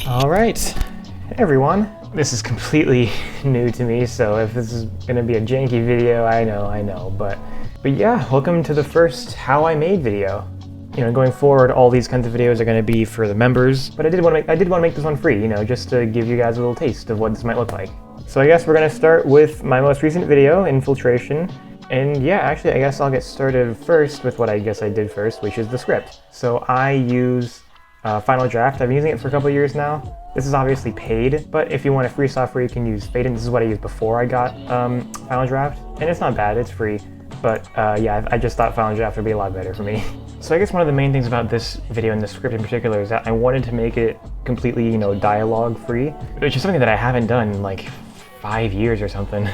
Alright, hey everyone. This is completely new to me, so if this is gonna be a janky video, I know, but yeah, welcome to the first How I Made video. You know, going forward, all these kinds of videos are gonna be for the members, but I did want to make this one free, you know, just to give you guys a little taste of what this might look like. So I guess we're gonna start with my most recent video, Infiltration. And yeah, actually, I guess I'll get started first with what I guess I did first, which is the script. So I use Final Draft. I've been using it for a couple years now. This is obviously paid, but if you want a free software, you can use Faden. This is what I used before I got Final Draft, and it's not bad, it's free. But yeah, I just thought Final Draft would be a lot better for me. So I guess one of the main things about this video and the script in particular is that I wanted to make it completely, you know, dialogue free, which is something that I haven't done in like 5 years or something.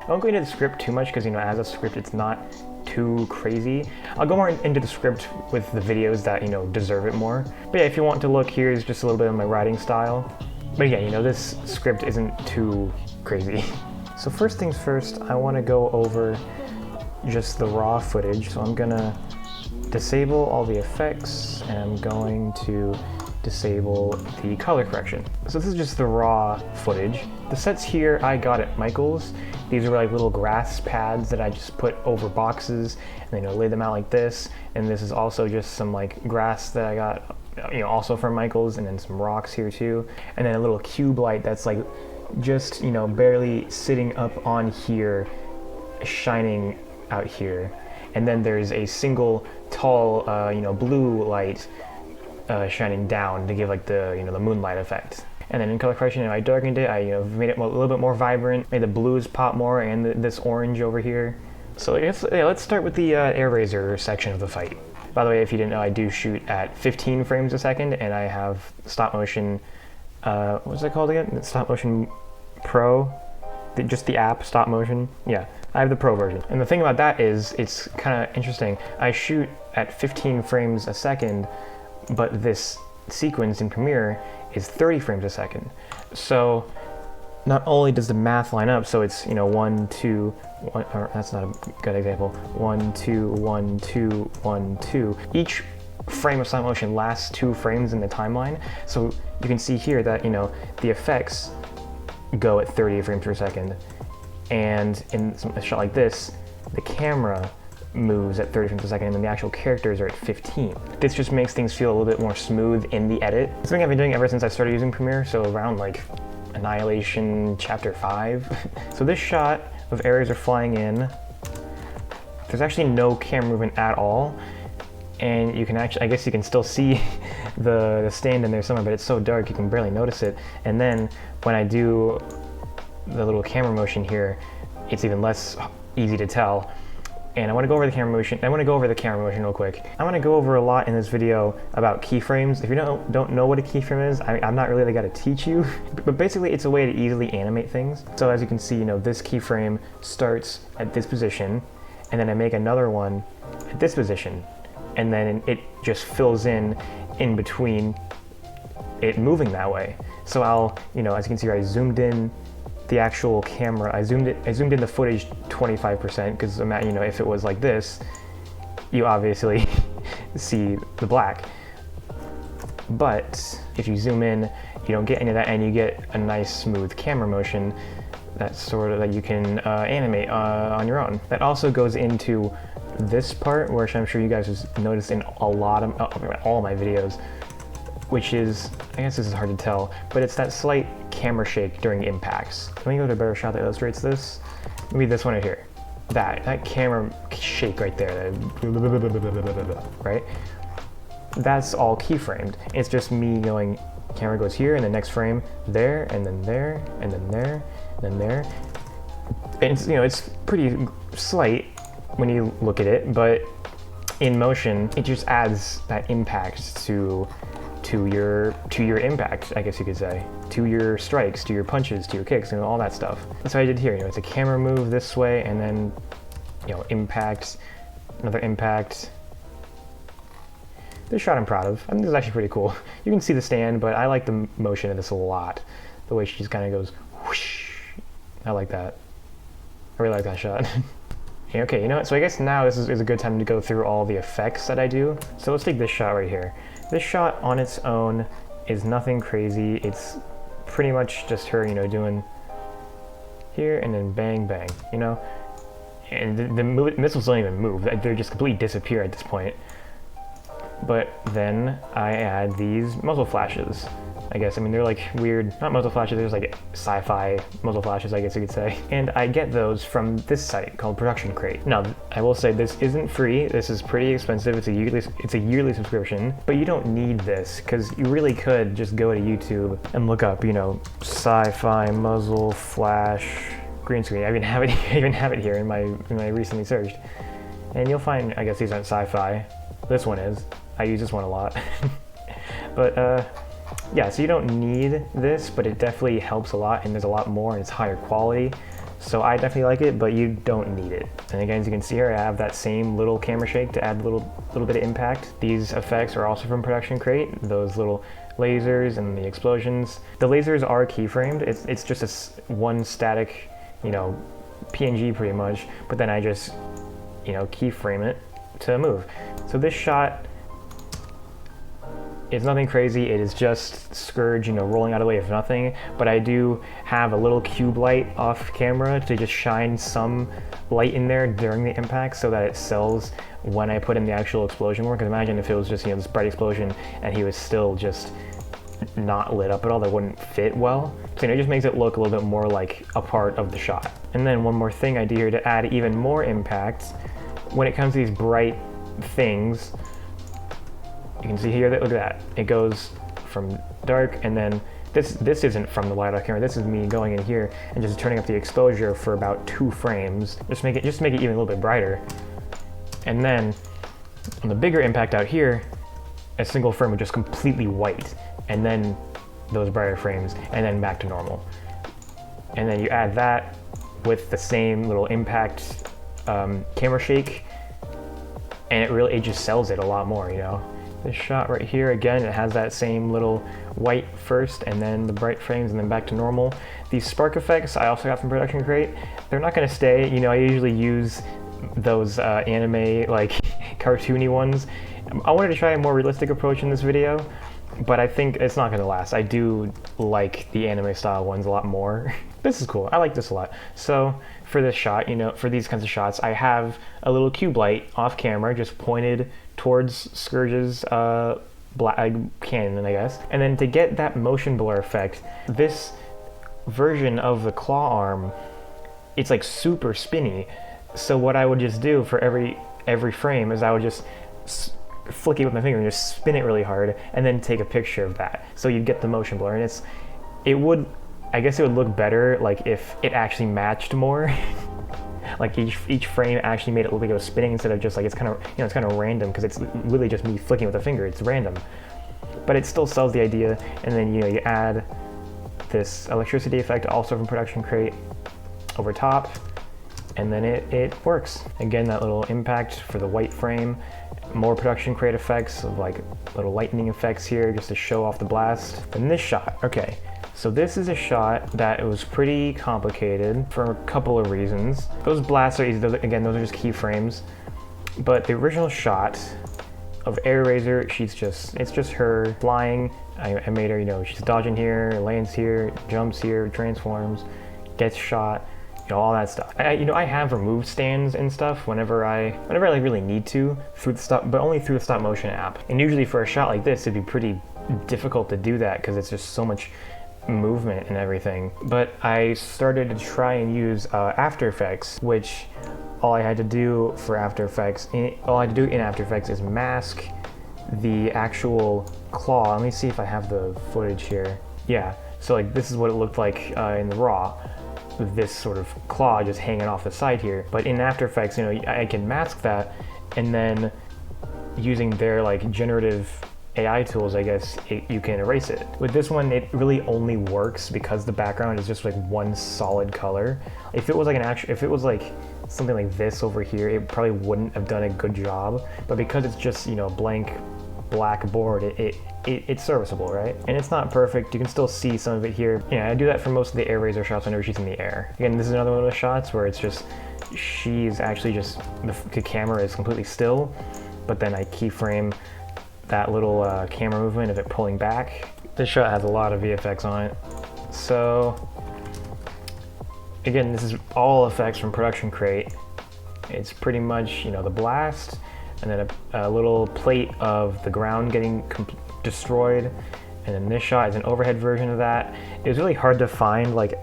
I won't go into the script too much because, you know, as a script, it's not too crazy. I'll go more into the script with the videos that, you know, deserve it more. But yeah, if you want to look, here's just a little bit of my writing style. But yeah, you know, this script isn't too crazy. So first things first, I want to go over just the raw footage. So I'm gonna disable all the effects, and I'm going to disable the color correction. So this is just the raw footage. The sets here I got at Michael's. These are like little grass pads that I just put over boxes and then, you know, lay them out like this. And this is also just some like grass that I got, you know, also from Michael's, and then some rocks here too. And then a little cube light that's like just, you know, barely sitting up on here, shining out here. And then there's a single tall, you know, blue light shining down to give like the, you know, the moonlight effect. And then in color correction, I darkened it. I, you know, made it a little bit more vibrant, made the blues pop more, and this orange over here. So I guess, yeah, let's start with the air razor section of the fight. By the way, if you didn't know, I do shoot at 15 frames a second, and I have stop motion. What's it called again? Stop Motion Pro. Just the app, Stop Motion. Yeah, I have the Pro version. And the thing about that is, it's kind of interesting. I shoot at 15 frames a second, but this sequence in Premiere is 30 frames a second. So not only does the math line up, so it's, you know, 1, 2, 1, or that's not a good example. 1, 2, 1, 2, 1, 2. Each frame of stop motion lasts 2 frames in the timeline. So you can see here that, you know, the effects go at 30 frames per second. And in a shot like this, the camera moves at 30 frames per second, and then the actual characters are at 15. This just makes things feel a little bit more smooth in the edit. It's something I've been doing ever since I started using Premiere, so around like Annihilation Chapter 5. So this shot of areas are flying in. There's actually no camera movement at all, and you can actually, I guess you can still see the stand in there somewhere, but it's so dark you can barely notice it. And then when I do the little camera motion here, it's even less easy to tell. And I want to go over the camera motion. Real quick. I want to go over a lot in this video about keyframes. If you don't know what a keyframe is, I'm not really the guy to teach you, but basically it's a way to easily animate things. So as you can see, you know, this keyframe starts at this position, and then I make another one at this position, and then it just fills in between it moving that way. So I'll, you know, as you can see here, I zoomed in the actual camera. I zoomed in the footage 25% because, you know, if it was like this, you obviously see the black. But if you zoom in, you don't get any of that, and you get a nice smooth camera motion that you can animate on your own. That also goes into this part, which I'm sure you guys have noticed in a lot of all my videos, which is, I guess this is hard to tell, but it's that slight camera shake during impacts. Let me go to a better shot that illustrates this. Maybe this one right here. That camera shake right there, right? That's all keyframed. It's just me going, camera goes here, and the next frame there, and then there, and then there, and then there. And it's, you know, it's pretty slight when you look at it, but in motion, it just adds that impact to your impact, I guess you could say, to your strikes, to your punches, to your kicks, and all that stuff. That's what I did here. You know, it's a camera move this way, and then, you know, impact, another impact. This shot I'm proud of. I think this is actually pretty cool. You can see the stand, but I like the motion of this a lot. The way she just kind of goes whoosh. I like that. I really like that shot. Okay, you know what? So I guess now this is a good time to go through all the effects that I do. So let's take this shot right here. This shot on its own is nothing crazy. It's pretty much just her, you know, doing here and then bang, bang, you know? And the missiles don't even move. They just completely disappear at this point. But then I add these muzzle flashes. I guess, I mean, they're like weird, not muzzle flashes, they're just like sci-fi muzzle flashes, I guess you could say. And I get those from this site called Production Crate. Now, I will say this isn't free, this is pretty expensive, it's a yearly subscription, but you don't need this, because you really could just go to YouTube and look up, you know, sci-fi muzzle flash green screen. I even have it here in my recently searched. And you'll find, I guess these aren't sci-fi. This one is. I use this one a lot. But, yeah, so you don't need this, but it definitely helps a lot, and there's a lot more, and it's higher quality. So I definitely like it, but you don't need it. And again, as you can see here, I have that same little camera shake to add a little bit of impact. These effects are also from Production Crate, those little lasers and the explosions. The lasers are keyframed. It's just one static, you know, PNG pretty much, but then I just, you know, keyframe it to move. So this shot, it's nothing crazy, it is just Scourge, you know, rolling out of the way of nothing, but I do have a little cube light off camera to just shine some light in there during the impact so that it sells when I put in the actual explosion more, because imagine if it was just, you know, this bright explosion and he was still just not lit up at all, that wouldn't fit well. So, you know, it just makes it look a little bit more like a part of the shot. And then one more thing I do here to add even more impact, when it comes to these bright things, you can see here that, look at that, it goes from dark, and then this isn't from the light off camera, this is me going in here and just turning up the exposure for about 2 frames, just make it even a little bit brighter. And then on the bigger impact out here, a single frame was just completely white, and then those brighter frames, and then back to normal. And then you add that with the same little impact camera shake, and it just sells it a lot more, you know? This shot right here, again, it has that same little white first, and then the bright frames, and then back to normal. These spark effects I also got from Production Crate. They're not gonna stay, you know, I usually use those anime, like, cartoony ones. I wanted to try a more realistic approach in this video, but I think it's not gonna last. I do like the anime style ones a lot more. This is cool, I like this a lot. So for this shot, you know, for these kinds of shots, I have a little cube light off camera just pointed towards Scourge's black cannon, I guess. And then to get that motion blur effect, this version of the claw arm, it's like super spinny. So what I would just do for every frame is I would just flick it with my finger and just spin it really hard, and then take a picture of that. So you'd get the motion blur, and I guess it would look better like if it actually matched more. Like each frame actually made it look like it was spinning instead of just like it's kind of, you know, it's kind of random, because it's really just me flicking with a finger. It's random, but it still sells the idea. And then, you know, you add this electricity effect also from Production Crate over top, and then it works. Again, that little impact for the white frame, more Production Crate effects of like little lightning effects here just to show off the blast. And this shot, okay. So this is a shot that was pretty complicated for a couple of reasons. Those blasts are easy, those are just keyframes. But the original shot of Air Razor, it's just her flying. I made her, you know, she's dodging here, lands here, jumps here, transforms, gets shot, you know, all that stuff. I have removed stands and stuff whenever I like really need to but only through the stop motion app. And usually for a shot like this, it'd be pretty difficult to do that because it's just so much movement and everything. But I started to try and use After Effects, which all I had to do in After Effects is mask the actual claw. Let me see if I have the footage here. Yeah, so like this is what it looked like in the raw, with this sort of claw just hanging off the side here. But in After Effects, you know, I can mask that, and then using their like generative AI tools, I guess, you can erase it. With this one, it really only works because the background is just like one solid color. If it was like something like this over here, it probably wouldn't have done a good job. But because it's just, you know, blank black board, it's serviceable, right? And it's not perfect. You can still see some of it here. Yeah, I do that for most of the Air Razor shots whenever she's in the air. Again, this is another one of the shots where it's just she's actually just, the camera is completely still, but then I keyframe that little camera movement of it pulling back. This shot has a lot of VFX on it. So again, this is all effects from Production Crate. It's pretty much, you know, the blast, and then a little plate of the ground getting destroyed, and then this shot is an overhead version of that. It was really hard to find like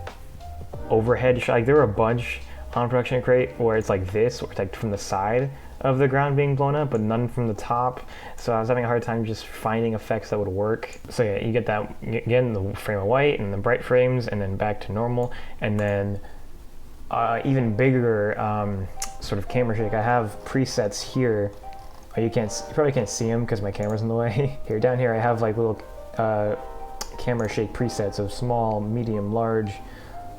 overhead shot. Like there were a bunch on Production Crate where it's like this, where it's like from the side of the ground being blown up, but none from the top. So I was having a hard time just finding effects that would work. So yeah, you get that again, the frame of white and the bright frames, and then back to normal, and then even bigger sort of camera shake. I have presets here. You probably can't see them because my camera's in the way. Here, down here, I have like little camera shake presets of small, medium, large,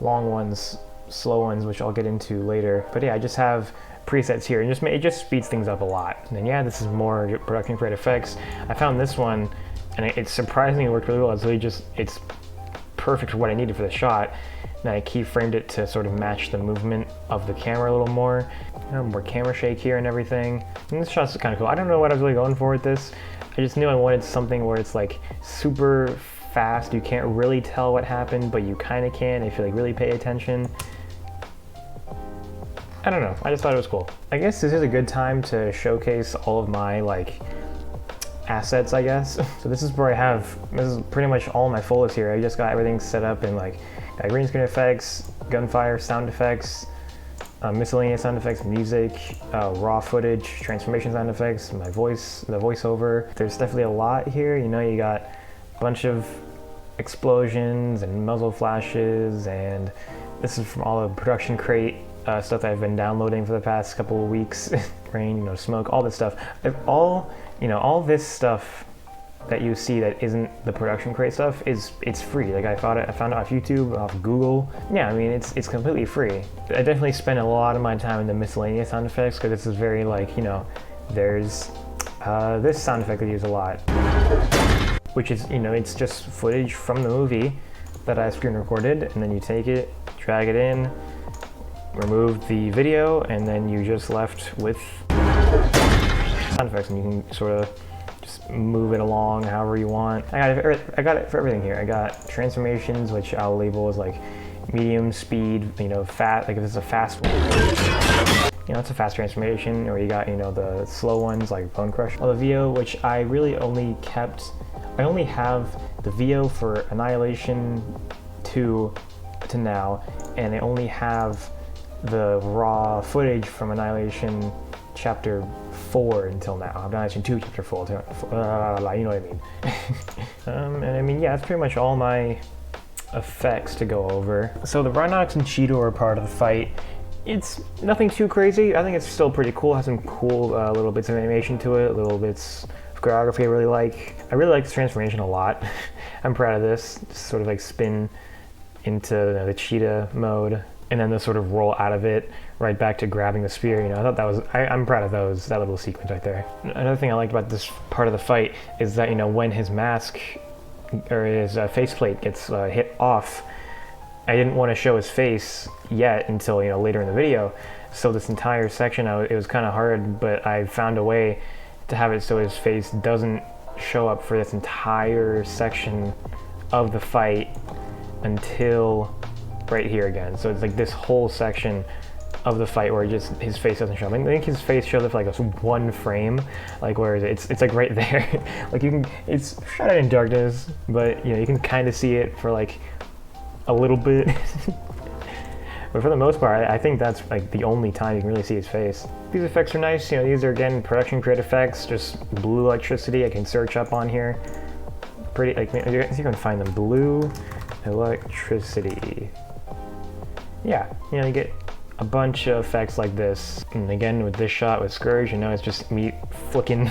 long ones, slow ones, which I'll get into later. But yeah, I just have presets here, and it just speeds things up a lot. And then yeah, this is more Production Crate effects. I found this one, and it surprisingly worked really well. It's perfect for what I needed for the shot. And I keyframed it to sort of match the movement of the camera a little more. You know, more camera shake here and everything. And this shot's kind of cool. I don't know what I was really going for with this. I just knew I wanted something where it's like super fast. You can't really tell what happened, but you kind of can if you like really pay attention. I don't know, I just thought it was cool. I guess this is a good time to showcase all of my like assets, I guess. So this is where this is pretty much all my folders here. I just got everything set up in like green screen effects, gunfire sound effects, miscellaneous sound effects, music, raw footage, transformation sound effects, my voice, the voiceover. There's definitely a lot here. You know, you got a bunch of explosions and muzzle flashes, and this is from all the Production Crate stuff that I've been downloading for the past couple of weeks. Rain, you know, smoke, all this stuff. All this stuff that you see that isn't the Production Crate stuff it's free. Like I found it off YouTube, off Google. Yeah, I mean it's completely free. I definitely spend a lot of my time in the miscellaneous sound effects because this is very like, you know, there's this sound effect I use a lot, which is, you know, it's just footage from the movie that I screen recorded, and then you take it, drag it in, remove the video, and then you just left with sound effects, and you can sort of just move it along however you want. I got it for everything here. I got transformations, which I'll label as like medium speed, you know, fast, like if it's a fast one, you know, it's a fast transformation. Or you got, you know, the slow ones like Bone Crush. Well, the VO, which I really only have the VO for Annihilation 2 to now, and I only have the raw footage from Annihilation Chapter 4 until now. I've done Annihilation 2 Chapter 4, you know what I mean. And I mean, yeah, that's pretty much all my effects to go over. So the Rhinox and Cheeto are part of the fight. It's nothing too crazy. I think it's still pretty cool. It has some cool little bits of animation to it, little bits of choreography I really like. I really like this transformation a lot. I'm proud of this. Just sort of like spin into the cheetah mode, and then the sort of roll out of it right back to grabbing the spear. You know, I thought that was, I'm proud of that little sequence right there. Another thing I liked about this part of the fight is that, you know, when his mask or his faceplate gets hit off, I didn't want to show his face yet until, you know, later in the video. So this entire section, it was kind of hard, but I found a way to have it so his face doesn't show up for this entire section of the fight until right here again. So it's like this whole section of the fight where just his face doesn't show up. I think his face shows up for like a one frame, like where it's like right there. Like you can, it's shot in darkness, but you know, you can kind of see it for like a little bit. But for the most part, I think that's like the only time you can really see his face. These effects are nice. You know, these are again Production Crate effects, just blue electricity. I can search up on here. Pretty, like, you can find them. Blue electricity. Yeah, you know, you get a bunch of effects like this. And again, with this shot with Scourge, you know, it's just me flicking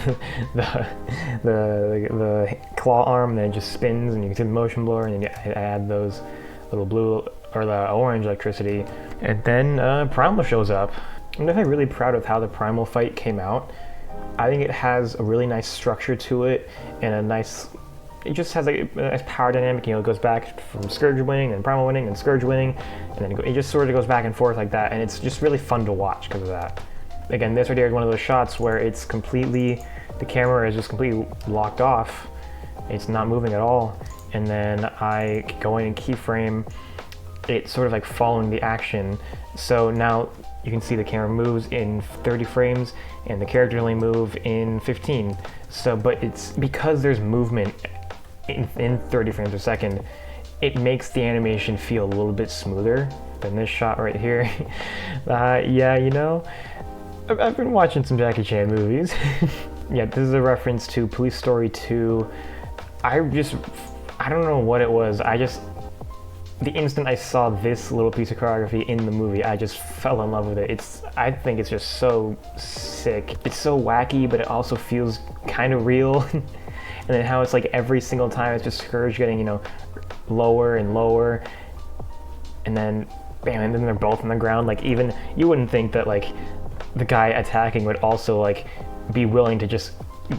the claw arm, and then it just spins, and you can see the motion blur, and then I add those little blue or the orange electricity, and then Primal shows up. I'm definitely really proud of how the Primal fight came out. I think it has a really nice structure to it, and a nice, it just has like a power dynamic, you know, it goes back from Scourge winning, and Primal winning, and Scourge winning, and then it just sort of goes back and forth like that, and it's just really fun to watch because of that. Again, this right here is one of those shots where it's completely, the camera is just completely locked off. It's not moving at all. And then I go in and keyframe it sort of like following the action. So now you can see the camera moves in 30 frames and the character only move in 15. So, but it's because there's movement in 30 frames a second, it makes the animation feel a little bit smoother than this shot right here. Yeah, you know, I've been watching some Jackie Chan movies. Yeah, this is a reference to Police Story 2. I don't know what it was. The instant I saw this little piece of choreography in the movie, I just fell in love with it. I think it's just so sick. It's so wacky, but it also feels kind of real. And then how it's like every single time it's just Scourge getting, you know, lower and lower. And then, bam, and then they're both on the ground. Like, even, you wouldn't think that like the guy attacking would also like be willing to just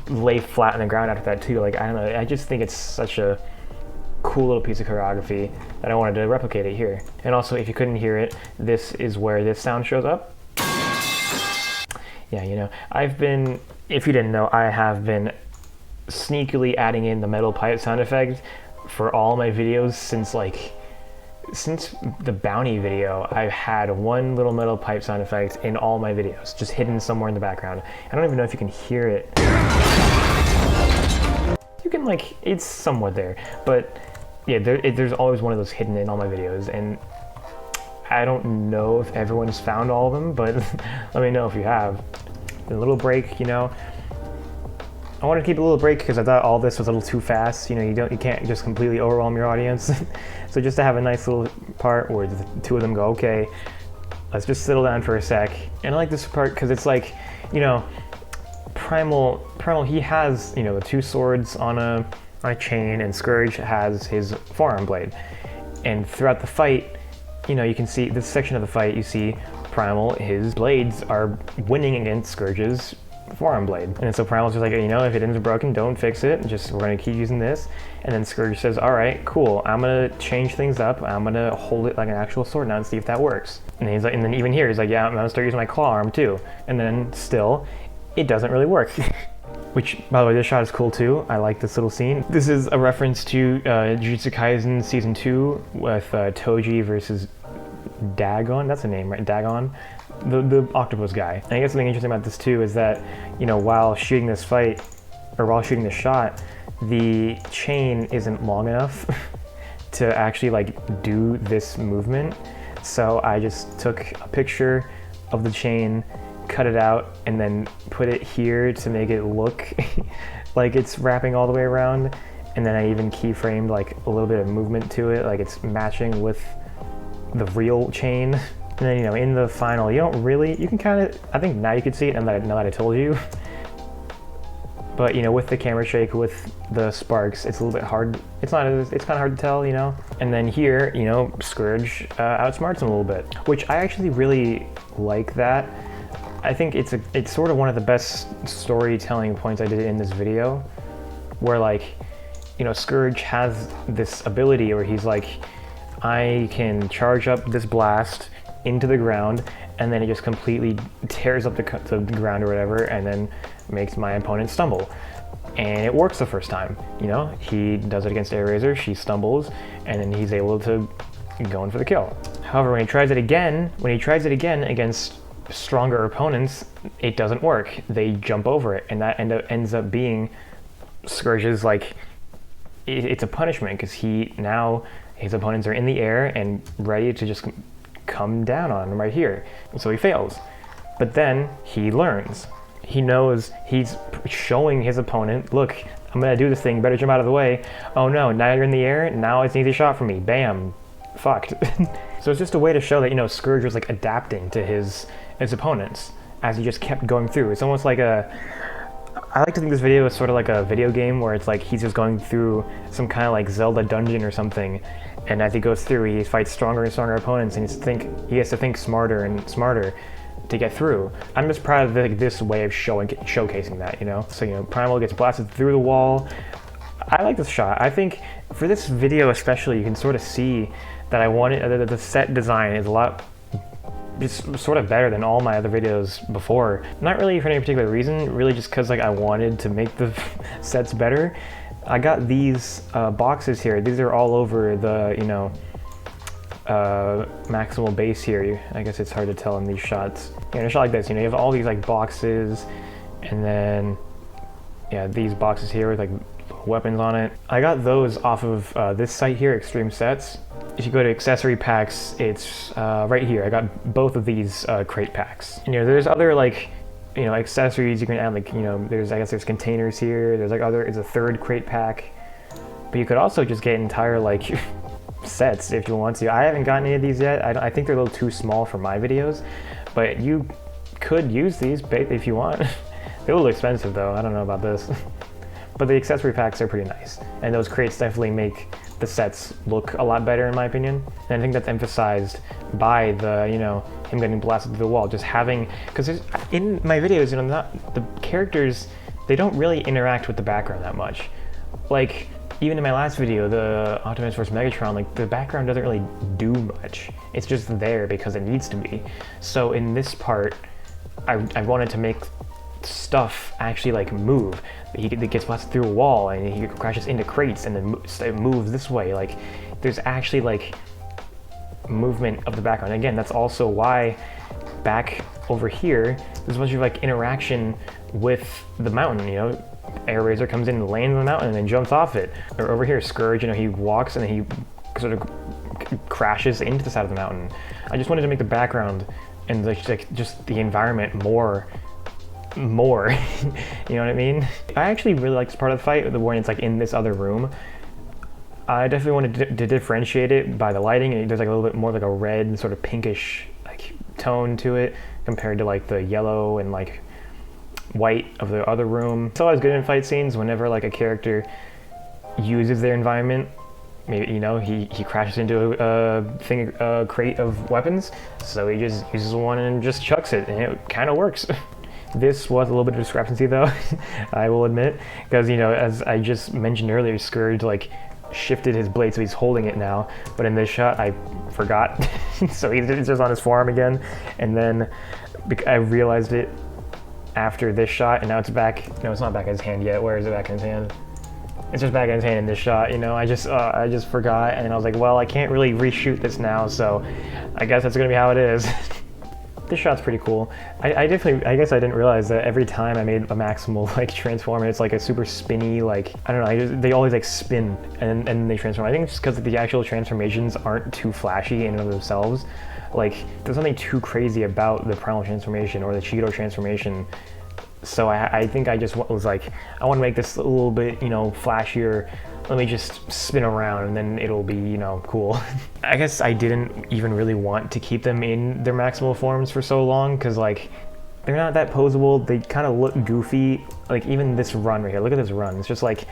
lay flat on the ground after that too. Like, I don't know, I just think it's such a cool little piece of choreography that I wanted to replicate it here. And also, if you couldn't hear it, this is where this sound shows up. Yeah, you know, if you didn't know, I have been sneakily adding in the metal pipe sound effect for all my videos since the bounty video. I've had one little metal pipe sound effect in all my videos, just hidden somewhere in the background. I don't even know if you can hear it. You can, like, it's somewhat there, but yeah, there's always one of those hidden in all my videos, and I don't know if everyone's found all of them, but let me know if you have. A little break, you know. I wanted to keep a little break because I thought all this was a little too fast. You know, you can't just completely overwhelm your audience. So just to have a nice little part where the two of them go, okay, let's just settle down for a sec. And I like this part because it's like, you know, Primal, he has, you know, the two swords on a chain, and Scourge has his forearm blade. And throughout the fight, you know, you can see this section of the fight, you see Primal, his blades are winning against Scourge's forearm blade. And so Primal's just like, you know, if it ends broken, don't fix it. We're gonna keep using this. And then Scourge says, all right, cool. I'm gonna change things up. I'm gonna hold it like an actual sword now and see if that works. And he's like, and then even here, he's like, yeah, I'm gonna start using my claw arm too. And then still, it doesn't really work. Which, by the way, this shot is cool too. I like this little scene. This is a reference to Jujutsu Kaisen Season 2 with Toji versus Dagon. That's the name, right? Dagon? The octopus guy. And I guess something interesting about this too is that, you know, while shooting this fight, or while shooting this shot, the chain isn't long enough to actually like do this movement. So I just took a picture of the chain, cut it out, and then put it here to make it look like it's wrapping all the way around. And then I even keyframed like a little bit of movement to it, like it's matching with the real chain. And then, you know, in the final, you can kind of, I think now you can see it now that I told you. But, you know, with the camera shake, with the sparks, it's a little bit hard. It's kind of hard to tell, you know? And then here, you know, Scourge outsmarts him a little bit, which I actually really like that. I think it's sort of one of the best storytelling points I did in this video, where like, you know, Scourge has this ability where he's like, I can charge up this blast into the ground, and then it just completely tears up the ground or whatever, and then makes my opponent stumble. And it works the first time, you know? He does it against Airazor, she stumbles, and then he's able to go in for the kill. However, when he tries it again against stronger opponents, it doesn't work. They jump over it, and that ends up being Scourge's, like, it's a punishment, because his opponents are in the air and ready to just come down on him right here. And so he fails. But then he learns. He knows, he's showing his opponent, look, I'm gonna do this thing, better jump out of the way. Oh no, now you're in the air, now it's an easy shot for me. Bam, fucked. So it's just a way to show that, you know, Scourge was like adapting to his opponents as he just kept going through. It's almost like I like to think this video is sort of like a video game where it's like he's just going through some kind of like Zelda dungeon or something, and as he goes through, he fights stronger and stronger opponents, and he has to think smarter and smarter to get through. I'm just proud of this way of showcasing that, you know? So, you know, Primal gets blasted through the wall. I like this shot. I think for this video especially, you can sort of see that I wanted, the set design is a lot, just sort of better than all my other videos before. Not really for any particular reason, really just because like I wanted to make the sets better. I got these boxes here. These are all over the, you know, maximal base here. I guess it's hard to tell in these shots. In a shot like this, you know, you have all these like boxes, and then yeah, these boxes here with like weapons on it. I got those off of this site here, Extreme Sets. If you go to accessory packs, it's right here. I got both of these crate packs. And, you know, there's other like, you know, accessories you can add, like, you know, there's, I guess there's containers here. There's like it's a third crate pack. But you could also just get entire like sets if you want to. I haven't gotten any of these yet. I think they're a little too small for my videos, but you could use these if you want. They're a little expensive though. I don't know about this. But the accessory packs are pretty nice. And those crates definitely make the sets look a lot better in my opinion. And I think that's emphasized by the, you know, him getting blasted through the wall. Just having, because in my videos, you know, the characters, they don't really interact with the background that much. Like, even in my last video, the Optimus vs. Megatron, like the background doesn't really do much. It's just there because it needs to be. So in this part, I wanted to make stuff actually like move. He gets blasted through a wall and he crashes into crates and then it moves this way. Like there's actually like movement of the background. And again, that's also why back over here, there's a bunch of like interaction with the mountain, you know. Air Razor comes in and lands on the mountain and then jumps off it. Or over here, Scourge, you know, he walks and then he sort of crashes into the side of the mountain. I just wanted to make the background and like just the environment more, you know what I mean? I actually really like this part of the fight, the one it's like in this other room. I definitely wanted to differentiate it by the lighting, and there's like a little bit more like a red sort of pinkish like tone to it compared to like the yellow and like white of the other room. It's always good in fight scenes whenever like a character uses their environment. Maybe, you know, he crashes into a crate of weapons, so he just uses one and just chucks it, and it kind of works. This was a little bit of discrepancy though, I will admit, because, you know, as I just mentioned earlier, Scourge like shifted his blade so he's holding it now, but in this shot I forgot. So he's just on his forearm again, and then I realized it after this shot, and now it's back. No, it's not back in his hand yet. Where is it back in his hand? It's just back in his hand in this shot, you know. I just forgot, and I was like, well, I can't really reshoot this now, so I guess that's gonna be how it is. This shot's pretty cool. I guess I didn't realize that every time I made a maximal like transform, it's like a super spinny, like, I don't know, they always like spin and they transform. I think it's just because the actual transformations aren't too flashy in and of themselves. Like, there's nothing too crazy about the Primal transformation or the Cheeto transformation. So I think I just was like, I want to make this a little bit, you know, flashier. Let me just spin around and then it'll be, you know, cool. I guess I didn't even really want to keep them in their maximal forms for so long because, like, they're not that posable. They kind of look goofy. Like, even this run right here. Look at this run. It's just like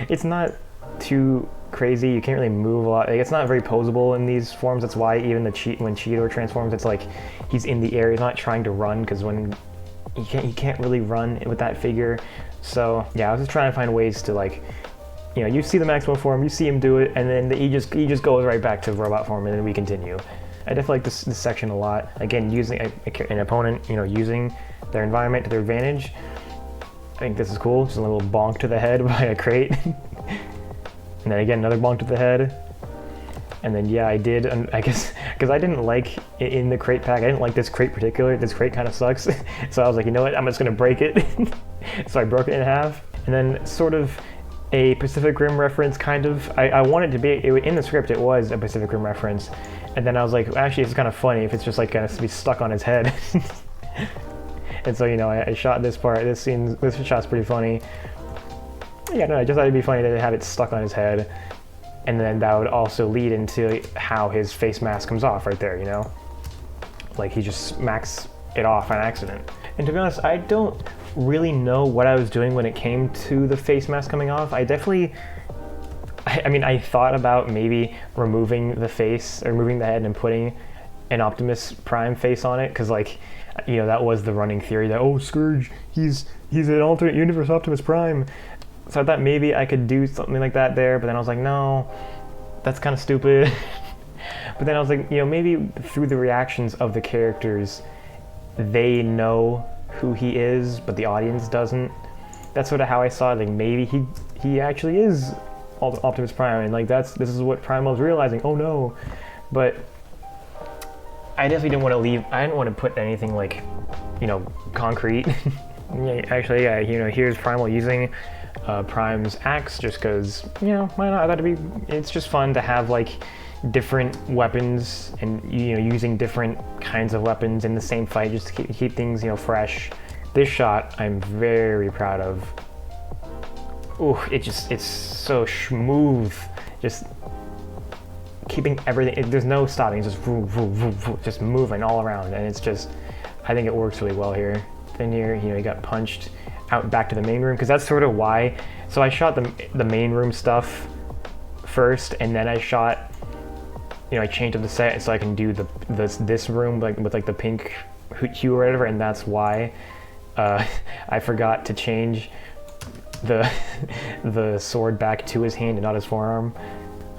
it's not too crazy. You can't really move a lot. Like, it's not very posable in these forms. That's why even when Cheetor transforms, it's like he's in the air. He's not trying to run because when he can't really run with that figure. So yeah, I was just trying to find ways to, like, you know, you see the maximal form, you see him do it, and then he just goes right back to robot form, and then we continue. I definitely like this section a lot. Again, using an opponent, you know, using their environment to their advantage. I think this is cool. Just a little bonk to the head by a crate. And then again, another bonk to the head. And then yeah, I did, I guess, because I didn't like it in the crate pack. I didn't like this crate particular. This crate kind of sucks. So I was like, you know what, I'm just gonna break it. So I broke it in half. And then sort of a Pacific Rim reference, kind of. I wanted to be, in the script it was a Pacific Rim reference. And then I was like, actually it's kind of funny if it's just like gonna be stuck on his head. And so, you know, I shot this part. This shot's pretty funny. Yeah, no, I just thought it'd be funny to have it stuck on his head. And then that would also lead into how his face mask comes off right there, you know? Like, he just smacks it off on accident. And to be honest, I don't really know what I was doing when it came to the face mask coming off. I mean, I thought about maybe removing the face, or removing the head and putting an Optimus Prime face on it, because, like, You know, that was the running theory that, oh, Scourge, he's an alternate universe Optimus Prime. So I thought maybe I could do something like that there, but then I was like, no, that's kind of stupid. But then I was like, you know, maybe through the reactions of the characters, they know who he is, but the audience doesn't. That's sort of how I saw it. Like, maybe he actually is Optimus Prime, and like this is what Primal's realizing. Oh no. But I definitely didn't want to leave. I didn't want to put anything like, you know, concrete. Actually, yeah, you know, here's Primal using Prime's axe, just because, you know, why not? I thought it's just fun to have like different weapons, and you know, using different kinds of weapons in the same fight, just to keep things, you know, fresh. This shot I'm very proud of. Ooh, it's so smooth, just keeping everything. There's no stopping. It's just just moving all around, and it's just, I think it works really well here. Then here, you know, he got punched out back to the main room, because that's sort of why. So I shot the main room stuff first, and then I shot, you know, I changed up the set so I can do this room like with like the pink hue or whatever, and that's why I forgot to change the sword back to his hand and not his forearm.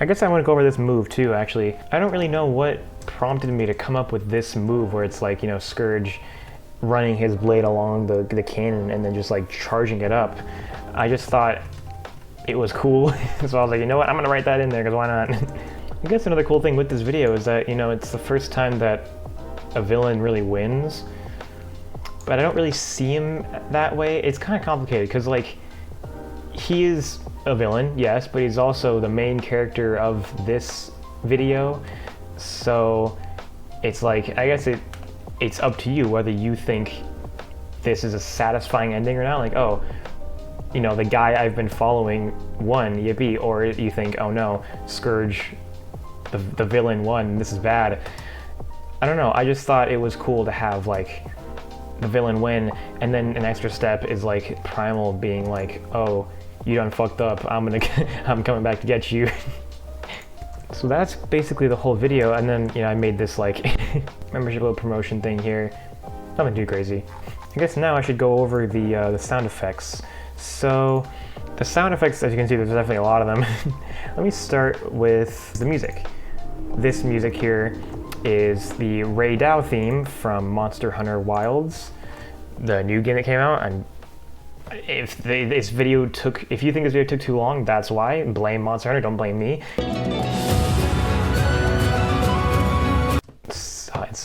I guess I want to go over this move too, actually. I don't really know what prompted me to come up with this move where it's like, you know, Scourge running his blade along the cannon and then just like charging it up. I just thought it was cool. So I was like, you know what, I'm gonna write that in there, because why not? I guess another cool thing with this video is that, you know, it's the first time that a villain really wins, but I don't really see him that way. It's kind of complicated, because like, he is a villain, yes, but he's also the main character of this video. So it's like, I guess it's up to you whether you think this is a satisfying ending or not. Like, oh, you know, the guy I've been following won, yippee, or you think, oh no, Scourge, the villain won, this is bad. I don't know, I just thought it was cool to have like the villain win, and then an extra step is like Primal being like, oh, you done fucked up, I'm coming back to get you. So that's basically the whole video, and then, you know, I made this like membership little promotion thing here. Nothing too crazy. I guess now I should go over the sound effects. So the sound effects, as you can see, there's definitely a lot of them. Let me start with the music. This music here is the Ray Dow theme from Monster Hunter Wilds, the new game that came out. And if you think this video took too long, that's why. Blame Monster Hunter, don't blame me.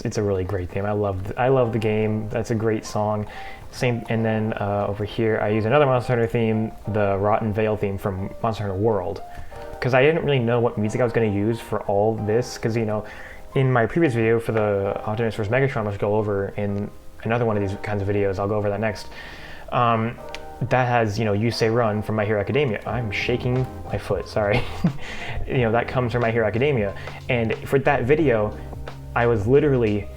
It's a really great theme. I love the game. That's a great song. Same, and then over here I use another Monster Hunter theme, the Rotten Vale theme from Monster Hunter World, because I didn't really know what music I was going to use for all this. Because, you know, in my previous video for the Optimus vs. Megatron, which I'll go over in another one of these kinds of videos, I'll go over that next. That has, you know, You Say Run from My Hero Academia. I'm shaking my foot, sorry. You know, that comes from My Hero Academia. And for that video, I was literally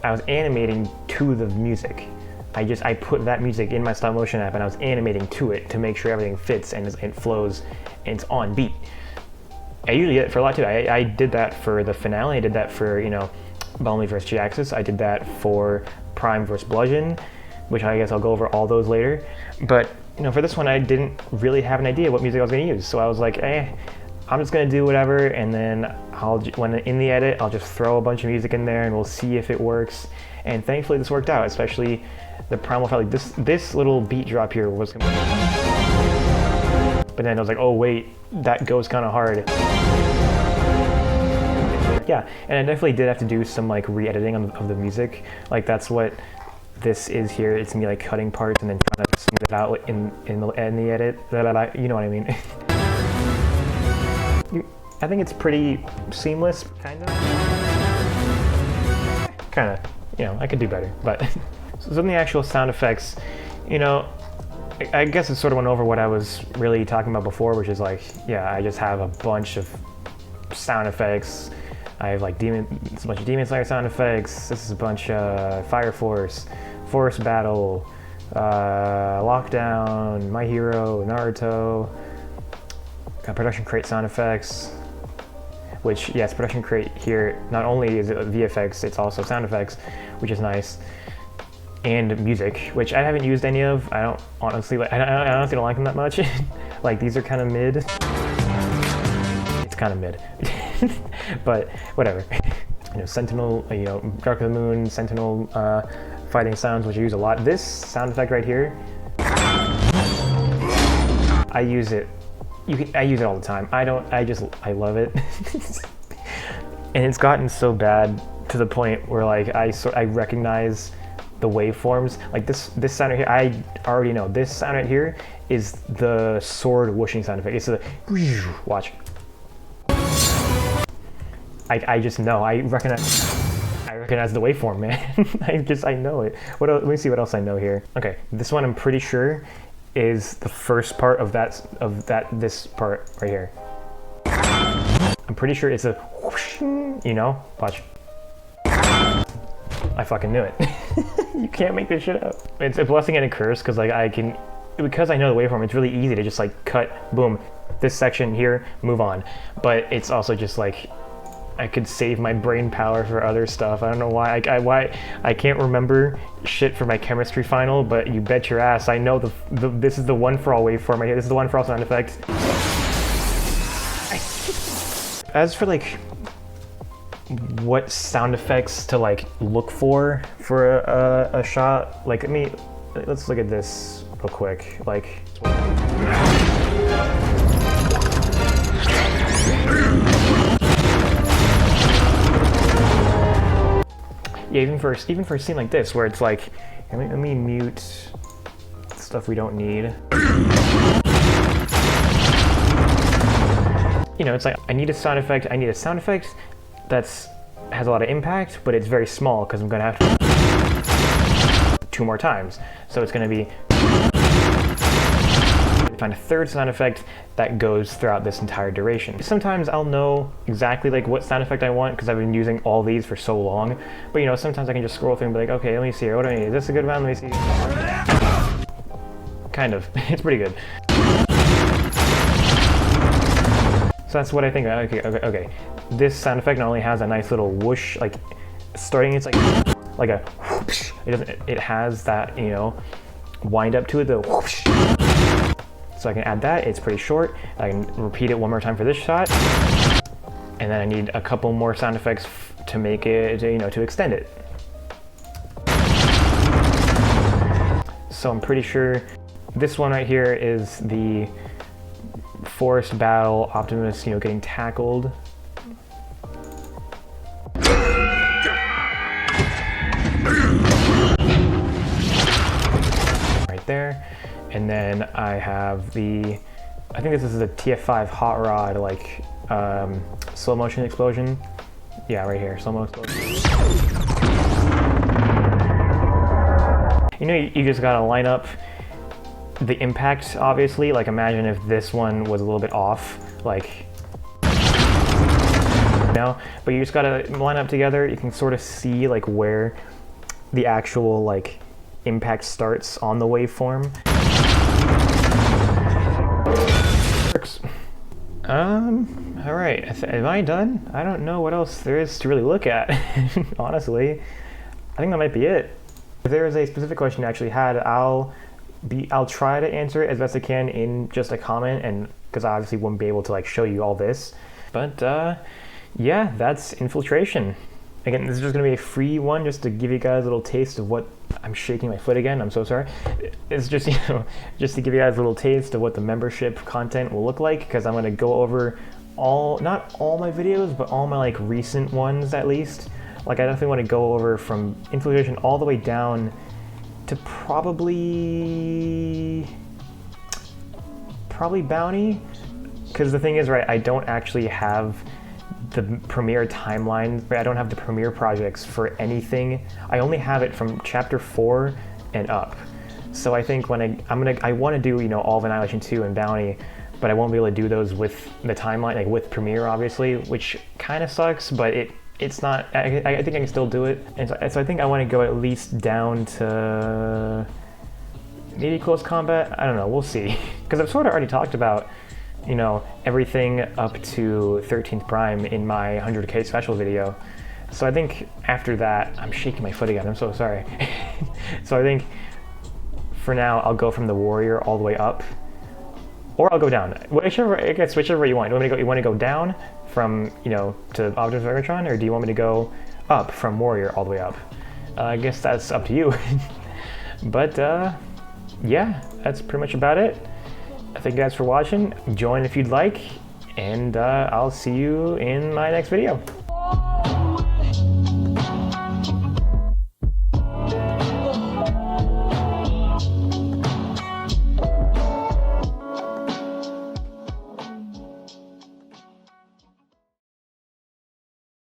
I was animating to the music. I put that music in my stop motion app, and I was animating to it to make sure everything fits and it flows and it's on beat. I usually get it for a lot too. I did that for the finale. I did that for, you know, Bumblebee vs. G-Axis. I did that for Prime vs. Bludgeon, which I guess I'll go over all those later. But, you know, for this one, I didn't really have an idea what music I was going to use. So I was like, I'm just going to do whatever, and then when in the edit, I'll just throw a bunch of music in there and we'll see if it works. And thankfully this worked out, especially the Primal felt like this little beat drop here was gonna... But then I was like, oh wait, that goes kind of hard. Yeah, and I definitely did have to do some like re-editing of the music. Like, that's what this is here. It's me like cutting parts and then trying to smooth it out in the edit. You know what I mean? I think it's pretty seamless, kind of. You know, I could do better, but. So some of the actual sound effects, you know, I guess it sort of went over what I was really talking about before, which is like, yeah, I just have a bunch of sound effects. I have like it's a bunch of Demon Slayer sound effects. This is a bunch of Fire Force, Force Battle, Lockdown, My Hero, Naruto. Got production crate sound effects. which, yes, Production Crate here, not only is it VFX, it's also sound effects, which is nice, and music, which I haven't used any of. I don't honestly like, I honestly don't like them that much. Like, these are kind of mid. It's kind of mid, but whatever. You know, Sentinel, you know, Dark of the Moon, Sentinel fighting sounds, which I use a lot. This sound effect right here, I use it. I use it all the time. I love it. And it's gotten so bad to the point where like I recognize the waveforms. Like this sound right here, I already know this sound right here is the sword whooshing sound effect. It's the watch. I just know. I recognize the waveform, man. I know it. What else? Let me see what else I know here. Okay, this one I'm pretty sure is the first part of this part right here. I'm pretty sure it's a whoosh, you know? Watch. I fucking knew it. You can't make this shit up. It's a blessing and a curse because like because I know the waveform, it's really easy to just like cut, boom, this section here, move on. But it's also just like, I could save my brain power for other stuff. I don't know why. Why I can't remember shit for my chemistry final, but you bet your ass I know this is the one for all waveform right here. This is the one for all sound effects. As for like what sound effects to like look for a shot, like let's look at this real quick. Like. Yeah, even for a scene like this, where it's like, let me mute stuff we don't need. You know, it's like, I need a sound effect that's has a lot of impact, but it's very small, because I'm gonna have to 2 more times. So it's gonna be, find a third sound effect that goes throughout this entire duration. Sometimes I'll know exactly like what sound effect I want because I've been using all these for so long, but you know, sometimes I can just scroll through and be like, okay, let me see here, what do I need? Is this a good one? Let me see. Kind of. It's pretty good. So that's what I think. Okay. This sound effect not only has a nice little whoosh, like starting, it's like a whoosh. It has that, you know, wind up to it, the whoosh. So I can add that. It's pretty short. I can repeat it one more time for this shot, and then I need a couple more sound effects to make it, you know, to extend it. So I'm pretty sure this one right here is the forest battle, Optimus, you know, getting tackled. Right there. And then I have I think this is the TF5 Hot Rod, like, slow motion explosion. Yeah, right here, slow motion explosion. You know, you just gotta line up the impact, obviously. Like, imagine if this one was a little bit off, like, you know? But you just gotta line up together. You can sort of see, like, where the actual, like, impact starts on the waveform. All right, am I done? I don't know what else there is to really look at, honestly. I think that might be it. If there is a specific question you actually had, I'll try to answer it as best I can in just a comment, and because I obviously wouldn't be able to like show you all this. But yeah, that's Infiltration. Again, this is just gonna be a free one just to give you guys a little taste of what, I'm shaking my foot again, I'm so sorry. It's just, you know, just to give you guys a little taste of what the membership content will look like, because I'm gonna go over not all my videos, but all my like recent ones at least. Like, I definitely want to go over from Infiltration all the way down to probably Bounty, because the thing is, right, I don't actually have the Premiere timeline, I don't have the Premiere projects for anything. I only have it from chapter 4 and up. So I think when I want to do, you know, all of Annihilation 2 and Bounty, but I won't be able to do those with the timeline, like with Premiere obviously, which kind of sucks, but it's not, I think I can still do it. And so I think I want to go at least down to maybe Close Combat, I don't know, we'll see. Because I've sort of already talked about you know, everything up to 13th Prime in my 100K special video. So I think after that, I'm shaking my foot again, I'm so sorry. So I think for now, I'll go from the Warrior all the way up, or I'll go down. Whichever, I guess whichever way you want. You want to go down from, you know, to Optimus Megatron, or do you want me to go up from Warrior all the way up? I guess that's up to you. But yeah, that's pretty much about it. Thank you guys for watching. Join if you'd like, and I'll see you in my next video.